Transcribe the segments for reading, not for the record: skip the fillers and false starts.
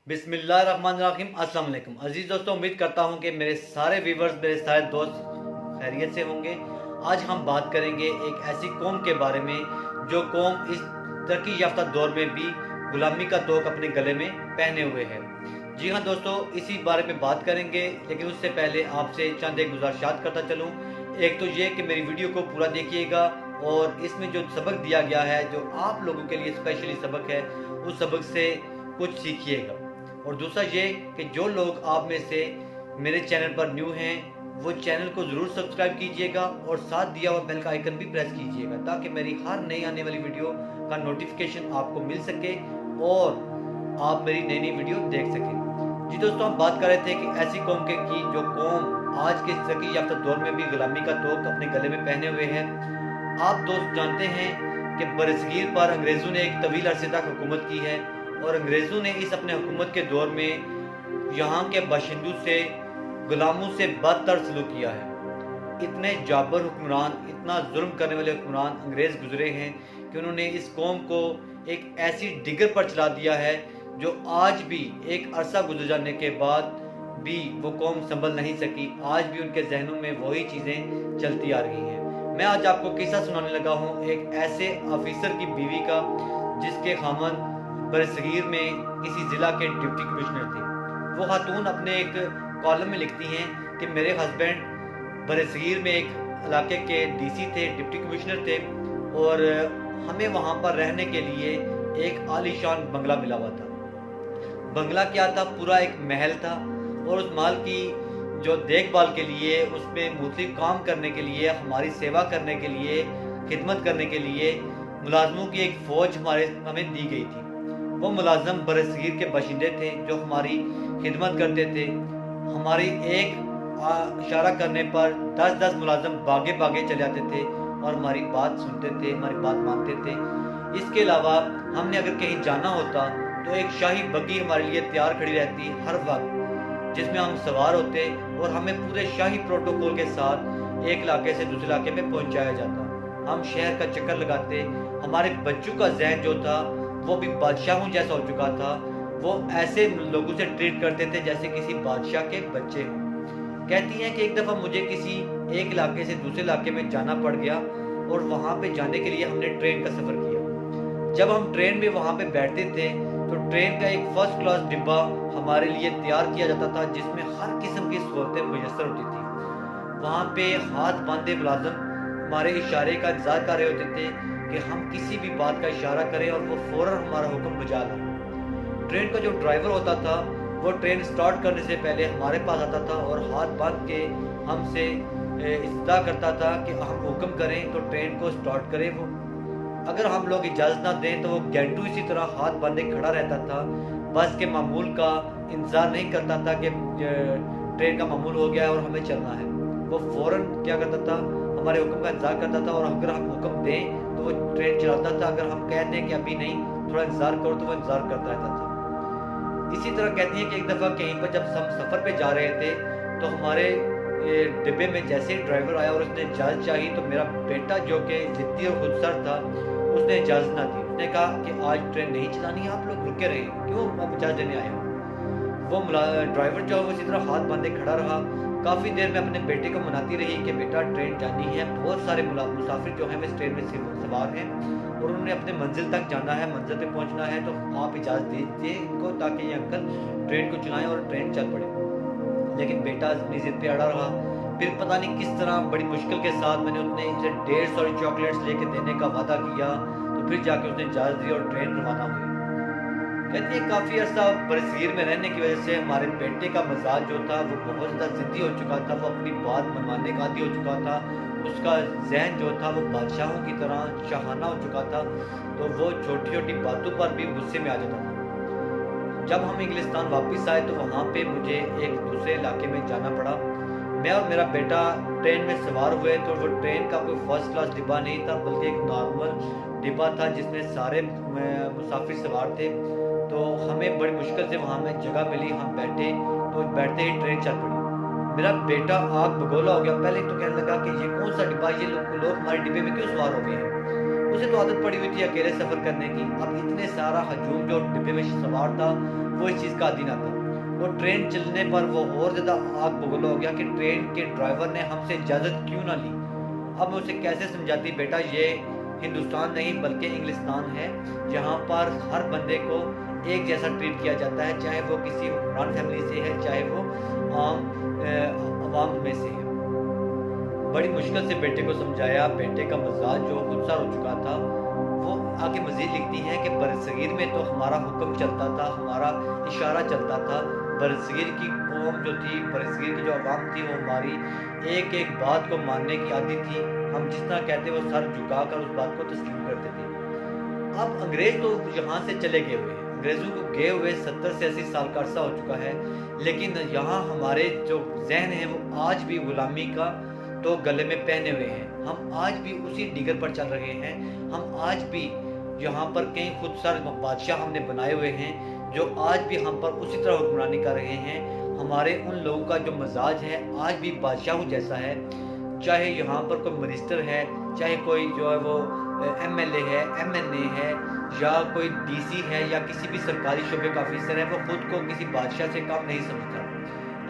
बिस्मिल्लाहिर्रहमानिर्रहीम। अस्सलाम वालेकुम अजीज दोस्तों, उम्मीद करता हूँ कि मेरे सारे व्यूवर्स, मेरे सारे दोस्त खैरियत से होंगे। आज हम बात करेंगे एक ऐसी कौम के बारे में जो कौम इस तरक्की याफ्ता दौर में भी गुलामी का तोक अपने गले में पहने हुए है। जी हाँ दोस्तों, इसी बारे में बात करेंगे, लेकिन उससे पहले आपसे चंद एक गुजारिशात करता चलूँ। एक तो ये कि मेरी वीडियो को पूरा देखिएगा और इसमें जो सबक दिया गया है, जो आप लोगों के लिए स्पेशली सबक है, उस सबक से कुछ सीखिएगा। और दूसरा ये कि जो लोग आप में से मेरे चैनल पर न्यू हैं, वो चैनल को ज़रूर सब्सक्राइब कीजिएगा और साथ दिया हुआ बेल का आइकन भी प्रेस कीजिएगा, ताकि मेरी हर नई आने वाली वीडियो का नोटिफिकेशन आपको मिल सके और आप मेरी नई नई वीडियो देख सकें। जी दोस्तों, हम बात कर रहे थे कि ऐसी कौम के की जो कौम आज के तरक्की याफ्ता दौर में भी गुलामी का तोक अपने गले में पहने हुए है। आप दोस्त जानते हैं कि बरसगीर पर अंग्रेज़ों ने एक तवील अरसे तक हुकूमत की है और अंग्रेज़ों ने इस अपने हुकूमत के दौर में यहाँ के बाशिंदों से, गुलामों से बदतर सलूक किया है। इतने जाबर हुक्मरान, इतना जुल्म करने वाले हुक्मरान अंग्रेज़ गुजरे हैं कि उन्होंने इस कौम को एक ऐसी डिगर पर चला दिया है जो आज भी एक अरसा गुजर जाने के बाद भी वो कौम संभल नहीं सकी। आज भी उनके जहनों में वही चीज़ें चलती आ रही हैं। मैं आज आपको किस्सा सुनाने लगा हूँ एक ऐसे ऑफिसर की बीवी का, जिसके खामन बरसगीर में किसी ज़िला के डिप्टी कमिश्नर थे। वो खातून अपने एक कॉलम में लिखती हैं कि मेरे हस्बैंड बरसगीर में एक इलाके के डीसी थे, डिप्टी कमिश्नर थे, और हमें वहाँ पर रहने के लिए एक आलीशान बंगला मिला हुआ था। बंगला क्या था? पूरा एक महल था, और उस महल की जो देखभाल के लिए, उसमें मुख्तलिफ काम करने के लिए, हमारी सेवा करने के लिए, खिदमत करने के लिए मुलाजमों की एक फ़ौज हमें दी गई थी। वो मुलाजम बरसगीर के बाशिंदे थे जो हमारी खिदमत करते थे। हमारी एक इशारा करने पर 10-10 मुलाजम भागे भागे चले जाते थे और हमारी बात सुनते थे, हमारी बात मानते थे। इसके अलावा हमने अगर कहीं जाना होता तो एक शाही बग्गी हमारे लिए तैयार खड़ी रहती हर वक्त, जिसमें हम सवार होते और हमें पूरे शाही प्रोटोकॉल के साथ एक इलाके से दूसरे इलाके में पहुंचाया जाता। हम शहर का चक्कर लगाते। हमारे बच्चों का जहन जो था वो भी बादशाहों जैसा हो चुका था। वो ऐसे लोगों से ट्रीट करते थे जैसे किसी बादशाह के बच्चे हों। कहती हैं कि एक दफ़ा मुझे किसी एक इलाके से दूसरे इलाके में जाना पड़ गया और वहाँ पे जाने के लिए हमने ट्रेन का सफ़र किया। जब हम ट्रेन में वहाँ पे बैठते थे तो ट्रेन का एक फर्स्ट क्लास डिब्बा हमारे लिए तैयार किया जाता था, जिसमें हर किस्म की सहूलतें मुयसर होती थी। वहाँ पे हाथ बांधे मुलाजम हमारे इशारे का इंतज़ार कर रहे होते थे कि हम किसी भी बात का इशारा करें और वो फ़ौरन हमारा हुक्म बजा लाए। ट्रेन का जो ड्राइवर होता था वो ट्रेन स्टार्ट करने से पहले हमारे पास आता था और हाथ बांध के हमसे इस्तदा करता था कि हम हुक्म करें तो ट्रेन को स्टार्ट करें वो। अगर हम लोग इजाज़त ना दें तो वो घंटों इसी तरह हाथ बांधे खड़ा रहता था। बस के मामूल का इंतज़ार नहीं करता था कि ट्रेन का मामूल हो गया है और हमें चलना है। वो फ़ौरन क्या करता था, हमारे हुक्म का इंतज़ार करता था, और अगर हम हुक्म दें तो वो ट्रेन चलाता था। अगर हम कह दें कि अभी नहीं, थोड़ा इंतज़ार करो, तो वो इंतज़ार करता रहता था। इसी तरह कहती हैं कि एक दफ़ा कहीं पर जब हम सफ़र पे जा रहे थे तो हमारे डिब्बे में जैसे ही ड्राइवर आया और उसने इजाज़त चाही, तो मेरा बेटा जो कि ज़िद्दी और खुदसर था, उसने इजाज़त ना दी। उसने कहा कि आज ट्रेन नहीं चलानी, आप लोग रुके रहे, क्यों अब इजाज़त देने आए हो? वो ड्राइवर जो है वो इसी तरह हाथ बांधे खड़ा रहा। काफ़ी देर में अपने बेटे को मनाती रही कि बेटा ट्रेन जानी है, बहुत सारे मुसाफिर जो हैं वो इस ट्रेन में सवार हैं और उन्होंने अपने मंजिल तक जाना है, मंजिल पे पहुंचना है, तो आप इजाज़त दीजिए इनको ताकि ये अंकल ट्रेन को चलाएं और ट्रेन चल पड़े। लेकिन बेटा अपनी ज़िद पे अड़ा रहा। फिर पता नहीं किस तरह बड़ी मुश्किल के साथ मैंने उतने इसे 150 चॉकलेट्स लेके देने का वादा किया, तो फिर जाके उसने इजाज़त दी और ट्रेन रवाना हुई। कहती है काफ़ी अर्सा बरसगीर में रहने की वजह से हमारे बेटे का मिजाज जो था वो बहुत ज़्यादा ज़िद्दी हो चुका था। वो अपनी बात मनवाने का आदी हो चुका था। उसका जहन जो था वो बादशाहों की तरह शाहाना हो चुका था, तो वो छोटी छोटी बातों पर भी गुस्से में आ जाता था। जब हम इंग्लिस्तान वापस आए तो वहाँ पे मुझे एक दूसरे इलाके में जाना पड़ा। मैं और मेरा बेटा ट्रेन में सवार हुए तो वो ट्रेन का कोई फर्स्ट क्लास डिब्बा नहीं था, बल्कि एक नॉर्मल डिब्बा था जिसमें सारे मुसाफिर सवार थे। तो हमें बड़ी मुश्किल से वहाँ में जगह मिली, हम बैठे, तो बैठते ही ट्रेन चल पड़ी। मेरा बेटा आग बगोला हो गया। पहले तो कहने लगा कि ये कौन सा डिब्बा, ये लोग हमारे डिब्बे में क्यों सवार हो गए हैं। उसे तो आदत पड़ी हुई थी अकेले सफ़र करने की। अब इतने सारा हजूम जो डिब्बे में सवार था वो इस चीज़ का आदी ना था। वो ट्रेन चलने पर वो और ज़्यादा आग बबूला हो गया कि ट्रेन के ड्राइवर ने हमसे इजाज़त क्यों ना ली। अब मैं उसे कैसे समझाती, बेटा ये हिंदुस्तान नहीं बल्कि इंग्लिस्तान है, जहाँ पर हर बंदे को एक जैसा ट्रीट किया जाता है, चाहे वो किसी हुक्मरान फैमिली से है, चाहे वो आवाम में से है। बड़ी मुश्किल से बेटे को समझाया। बेटे का मिजाज जो गुस्सा हो चुका था, वो आगे मज़ीद लिखती हैं कि बरसगीर में तो हमारा हुक्म चलता था, हमारा इशारा चलता था। बरसगीर की कौम जो थी, बरसगीर की जो आवाम थी, वो हमारी एक एक बात को मानने की आदी थी। हम जिस तरह कहते वो सर झुकाकर उस बात को तस्लीम करते थे। अब अंग्रेज़ तो यहाँ से चले गए हुए हैं, अंग्रेज़ों को गए हुए 70 से 80 साल का अरसा हो चुका है, लेकिन यहाँ हमारे जो जहन है वो आज भी गुलामी का तो गले में पहने हुए हैं। हम आज भी उसी डिगर पर चल रहे हैं। हम आज भी यहाँ पर कई खुद सर बादशाह हमने बनाए हुए हैं जो आज भी हम पर उसी तरह हुक्मरानी कर रहे हैं। हमारे उन लोगों का जो मजाज है आज भी बादशाहों जैसा है। चाहे यहाँ पर कोई मिनिस्टर है, चाहे कोई जो है वो MLA है, MNA है, या कोई DC है, या किसी भी सरकारी शोबे का ऑफिसर है, वो खुद को किसी बादशाह से कम नहीं समझता।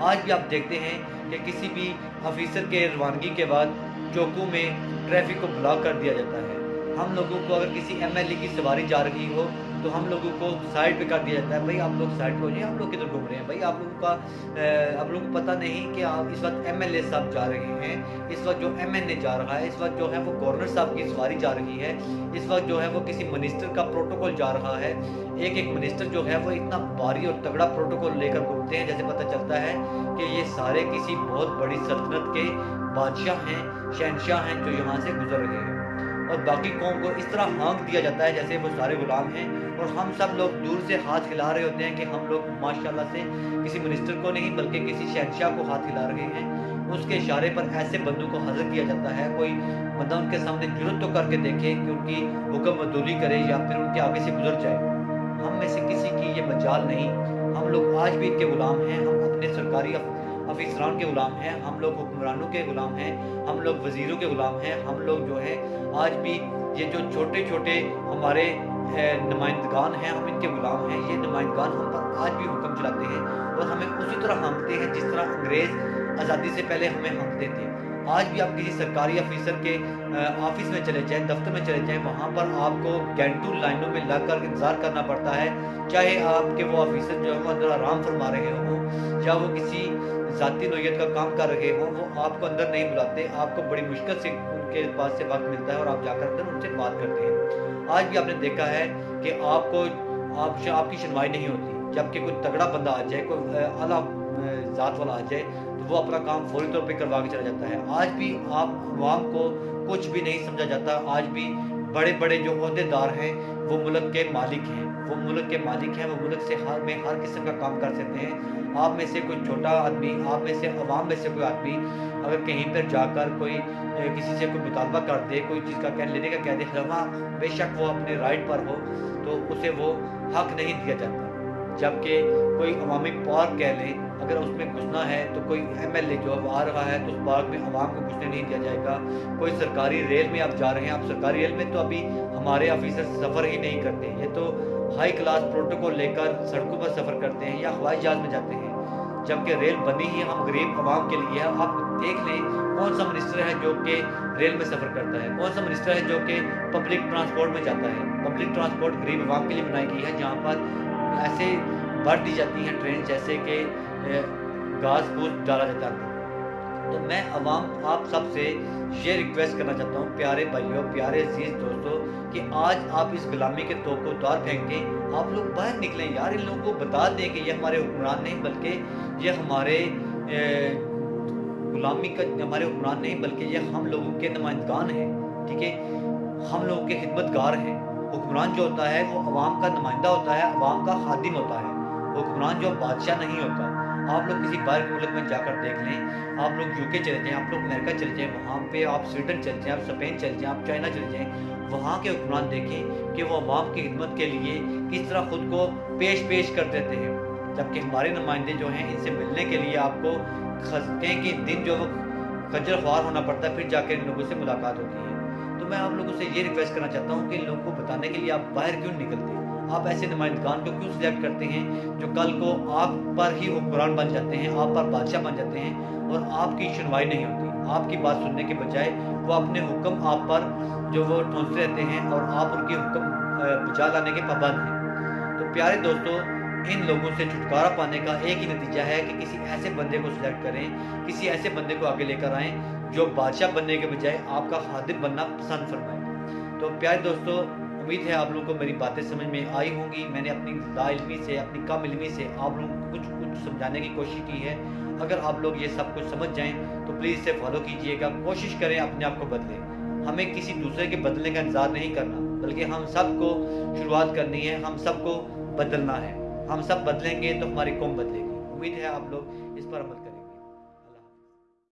आज भी आप देखते हैं कि किसी भी ऑफिसर के रवानगी के बाद चौकों में ट्रैफिक को ब्लॉक कर दिया जाता है। हम लोगों को अगर किसी MLA की सवारी जा रही हो तो हम लोगों को साइड पे कर दिया जाता है, भाई आप लोग साइड पे हो जाइए, आप लोग किधर घूम रहे हैं, भाई आप लोगों को पता नहीं कि आप इस वक्त MLA साहब जा रहे हैं, इस वक्त जो MNA जा रहा है, इस वक्त जो है वो गवर्नर साहब की सवारी जा रही है, इस वक्त जो है वो किसी मिनिस्टर का प्रोटोकॉल जा रहा है। एक एक मिनिस्टर जो है वो इतना भारी और तगड़ा प्रोटोकॉल लेकर घूमते हैं, जैसे पता चलता है कि ये सारे किसी बहुत बड़ी सल्तनत के बादशाह हैं, शहनशाह हैं जो यहाँ से गुजर रहे हैं। और बाकी कौम को इस तरह हाँक दिया जाता है जैसे वो सारे गुलाम हैं, और हम सब लोग दूर से हाथ हिला रहे होते हैं कि हम लोग माशाल्लाह से किसी मिनिस्टर को नहीं बल्कि किसी शहनशाह को हाथ हिला रहे हैं। उसके इशारे पर ऐसे बंदों को हाजिर किया जाता है। कोई बंदा उनके सामने जुर्रत तो करके देखे कि उनकी हुक्म बदूली करे या फिर उनके आगे से गुजर जाए। हम में से किसी की ये मजाल नहीं। हम लोग आज भी इनके गुलाम हैं। हम अपने सरकारी अफसरान के गुलाम हैं, हम लोग हुक्मरानों के गुलाम हैं, हम लोग वजीरों के गुलाम हैं। हम लोग जो है आज भी ये जो छोटे छोटे हमारे नुमाइंदगान हैं, हम इनके गुलाम हैं। ये नुमाइंदगान हम पर आज भी हुक्म चलाते हैं और हमें उसी तरह हाँकते हैं जिस तरह अंग्रेज़ आज़ादी से पहले हमें हाँकते थे। आज भी आप किसी सरकारी ऑफिसर के ऑफिस में चले जाएं, दफ्तर में चले जाएं, वहाँ पर आपको घंटों लाइनों में लगकर इंतज़ार करना पड़ता है। चाहे आपके वो ऑफिसर जो है वो अंदर आराम फरमा रहे हों या वो किसी ज़ाती नोयत का काम कर रहे हों, वो आपको अंदर नहीं बुलाते। आपको बड़ी मुश्किल से उनके पास से वक्त मिलता है और आप जाकर अंदर उनसे बात करते हैं। आज भी आपने देखा है कि आपकी सुनवाई नहीं होती। जबकि कोई तगड़ा बंदा आ जाए, कोई आला ज़ात वाला आ जाए तो वो अपना काम फौरी तौर पे करवा के चला जाता है। आज भी आवाम को कुछ भी नहीं समझा जाता। आज भी बड़े बड़े जो ओहदेदार हैं वो मुल्क के मालिक हैं, वो मुल्क से हर किस्म का काम कर सकते हैं। आप में से कोई छोटा आदमी, आप में से अवाम में से कोई आदमी अगर कहीं पर जाकर कोई किसी से कोई मुतालबा कर दे, कोई चीज़ का कह लेने का कह दे, हाँ बेशक वो अपने राइट पर हो, तो उसे वो हक नहीं दिया जाता। जबकि कोई अवामी पार्क कह ले, अगर उसमें घुसना है तो कोई MLA जो अब आ रहा है तो उस पार्क में अवाम को घुसने नहीं दिया जाएगा। कोई सरकारी रेल में आप जा रहे हैं, आप सरकारी रेल में तो अभी हमारे ऑफिसर सफ़र ही नहीं करते। ये तो हाई क्लास प्रोटोकॉल लेकर सड़कों पर सफ़र करते हैं या हवाई जहाज़ में जाते हैं, जबकि रेल बनी ही हम गरीब आवाम के लिए है। आप देख लें कौन सा मिनिस्टर है जो कि रेल में सफ़र करता है, कौन सा मिनिस्टर है जो कि पब्लिक ट्रांसपोर्ट में जाता है। पब्लिक ट्रांसपोर्ट गरीब आवाम के लिए बनाई गई है, जहाँ पर ऐसे भर दी जाती हैं ट्रेन जैसे कि घास फूस डाला जाता है। तो मैं आप सबसे ये रिक्वेस्ट करना चाहता हूँ, प्यारे भाइयों, प्यारे अजीज दोस्तों, कि आज आप इस गुलामी के तोप को उतार फेंक के आप लोग बाहर निकलें यार। इन लोगों को बता दें कि ये हमारे हुक्मरान नहीं बल्कि ये हमारे हमारे हुक्मरान नहीं बल्कि ये हम लोगों के नुमाइंदगान हैं। ठीक है, हम लोगों के खिदमतगार हैं। हुक्मरान जो होता है वो अवाम का नुमाइंदा होता है, अवाम का खादिम होता है। हुक्मरान जो बादशाह नहीं होता। आप लोग किसी बाहर के मुल्क में जाकर देख लें, आप लोग UK चले जाएँ, आप लोग अमेरिका चले जाएँ, वहाँ पे आप स्वीडन चले जाएँ, आप स्पेन चले जाएँ, आप चाइना चले जाएँ, वहाँ के हुक्मरान देखें कि वो अवाम की खिदमत के लिए किस तरह ख़ुद को पेश कर देते हैं। जबकि हमारे नुमाइंदे जो हैं इनसे मिलने के लिए आपको कहीं दिन जो वो खज्जर ख्वार होना पड़ता है, फिर जाकर इन लोगों से मुलाकात होती है। तो तो मैं आप लोगों से ये रिक्वेस्ट करना चाहता हूँ कि लोगों को बताने के लिए आप बाहर क्यों निकलते? आप ऐसे नुमाइंदगान को क्यों सिलेक्ट करते हैं जो कल को आप पर ही हुक्मरान बन जाते हैं, आप पर बादशाह बन जाते हैं और आपकी सुनवाई नहीं होती? आपकी बात सुनने के बजाय वो अपने हुक्म आप पर जो वो ठोंसते रहते हैं और आप उनके हुक्म बचा लाने के पाबंद हैं। तो प्यारे दोस्तों, इन लोगों से छुटकारा पाने का एक ही नतीजा है कि किसी ऐसे बंदे को सिलेक्ट करें, किसी ऐसे बंदे को आगे लेकर आएँ जो बादशाह बनने के बजाय आपका खादिम बनना पसंद फरमाए। तो प्यारे दोस्तों, उम्मीद है आप लोगों को मेरी बातें समझ में आई होंगी। मैंने अपनी लाइल्मी से, अपनी कम इल्मी से आप लोगों को कुछ समझाने की कोशिश की है। अगर आप लोग ये सब कुछ समझ जाएं तो प्लीज़ इसे फॉलो कीजिएगा, कोशिश करें अपने आप को बदलें। हमें किसी दूसरे के बदलने का इंतज़ार नहीं करना, बल्कि हम सबको शुरुआत करनी है, हम सबको बदलना है। हम सब बदलेंगे तो हमारी कौम बदलेगी। उम्मीद है आप लोग इस पर अमल करें।